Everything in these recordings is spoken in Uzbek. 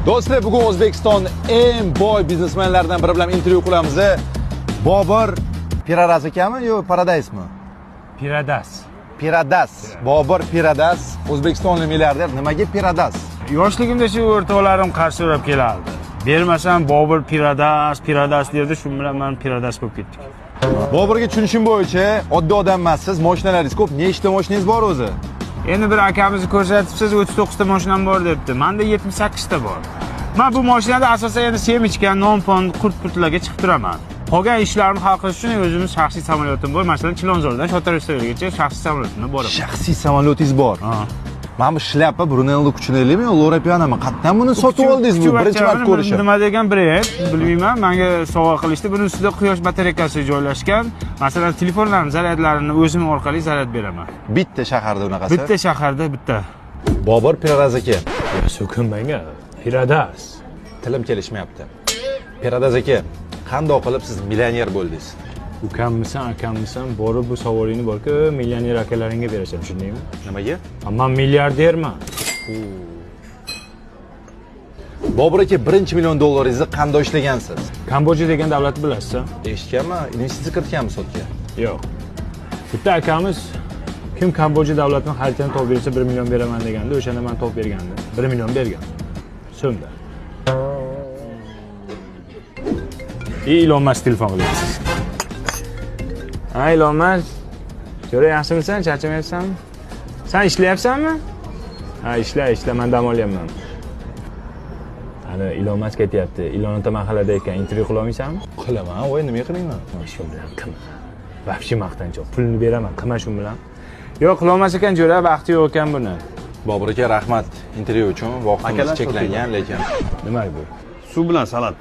Do'stlar, bugun O'zbekiston eng boy biznesmenlaridan biri bilan intervyu qilamiz. Bobur Piradas ekanmi yo Paradismi? Piradas. Piradas. Bobur Piradas, O'zbekistonlik milliarder. Nimaga Piradas? Yoshligimda shu o'rtoqlarim qarshi so'rab kelardi. Bermasam Bobur Piradas derdi, shu bilan men Piradas bo'lib ketdik. Boburga tushunishim bo'yicha, oddiy odam emassiz, mashinalaringiz ko'p. Nechta mashinangiz bor o'zi? Endi bir akamizni ko'rsatibsiz, 39 ta mashinam bor debdi. Menda 78 ta bor. Men bu mashinada asosan endi semichka, non-pon, qurt-purtlarga chiqib turaman. Qolgan ishlarimni hal qilish uchun o'zimning shaxsiy samolyotim bor. Masalan, Chilonzordan Shotarostoygacha shaxsiy samolyotimda boraman. Shaxsiy samolyotingiz bor? Ha. Mana bu shlyapa Brunello Cucinellimi yo Lora Pianami? Qatdan buni sotib oldingiz bu? Birinchi marta ko'rishim. Nima degan brend, bilmayman. Menga sovg'a qilishdi. Buning ustida quyosh batareykasi joylashgan. Masalan, telefonlarning zaryadlarini o'zim orqali zaryad beraman. Bitta shaharda unaqasi? Bitta shaharda bitta. Bobur Piradas aka. So'kinmanga. Piradas. Tilim kelishmayapti. Piradas aka, qanday qilib siz millioner bo'ldingiz? Ukammisan, akammisan, borib bu savolingni borku, millioner akalaringga berasan, shundaymi? Nimaga? Men milliarderman. Bobur aka, 1 million dollaringizni qanday ishlagansiz? Kamboja degan davlatni bilasizmi? Eshitganman, investitsiya kiritganmi sotga? Yo'q. Bitta akamiz kim Kamboja davlatining xaritini topib bersa 1 million beraman deganda, o'shanda men topib bergandim. 1 million bergan. So'mda. Elon Musk telefon qilyapsiz. Elon Musk. Jo'ra, yaxshimisan? Charchamayapsanmi? Sen ishlayapsanmi? Ha, ishla, men dam olyapman. Ana Elon Musk aytayapti. Elon ota mahallada ekan, intervyu qila olmaysanmi? Qilaman, voy nima qilayman? Shu bilan qilma. Vahshiy maqtanchoq. Pulni beraman, qilma shu bilan. Yo'q, qila olmas ekan, Jo'ra, vaqti yo'q ekan buni. Bobur aka, rahmat intervyu uchun. Vaqtimiz cheklangan, lekin nima bu? Suv bilan salat.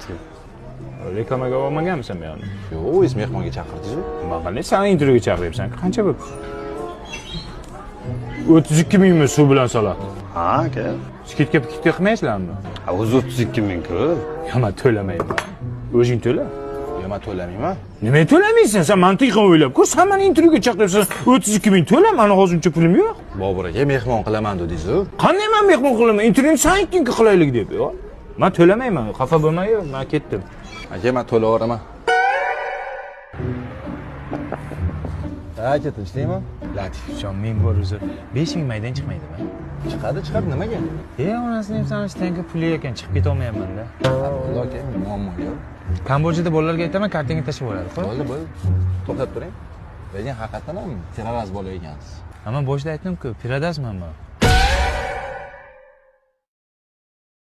Reklamaga olmaganmisan bu yerni? yo'q, o'zingiz mehmonga chaqirdingiz-ku. Maqalni sen intervyuga chaqiryapsan. Qancha bo'ldi? 32 mingmi suv bilan salat? Ha, aka. Skitka qilmaysizlarmi? Ha, o'zi 32 ming-ku. Yo, men to'lamayman. O'zing to'la. Yo, men to'lamayman. Nimaga to'lamaysan? Sen mantiqan o'ylab ko'r. Sen meni intervyuga chaqiryapsan. 32 ming to'la, meni hozircha pulim yo'q. Bobur aka, mehmon qilaman dedingiz-ku. Qanday men mehmon qilaman? Intervyuni sen aytding-ku qilaylik deb. Yo. Men to'lamayman. Xafa bo'lmang-yu, men ketdim. Aka, men to'layveraman. Aka, tinchlikmi? Latifjon, men bor o'zi 5 ming maydan chiqmaydimi? Chiqadi, nimaga? Onasini ham sanishdan puli ekan, chiqib keta olmayapman-da. Alloh aka, muammo yo'q. Kambojada bolalarga aytaman, kartinga tashlab oladi, xo'p? Bo'ldi. To'xtab turing. Lekin haqiqatan ham Piradas bola ekansiz. Men boshida aytdim-ku, Piradasman men.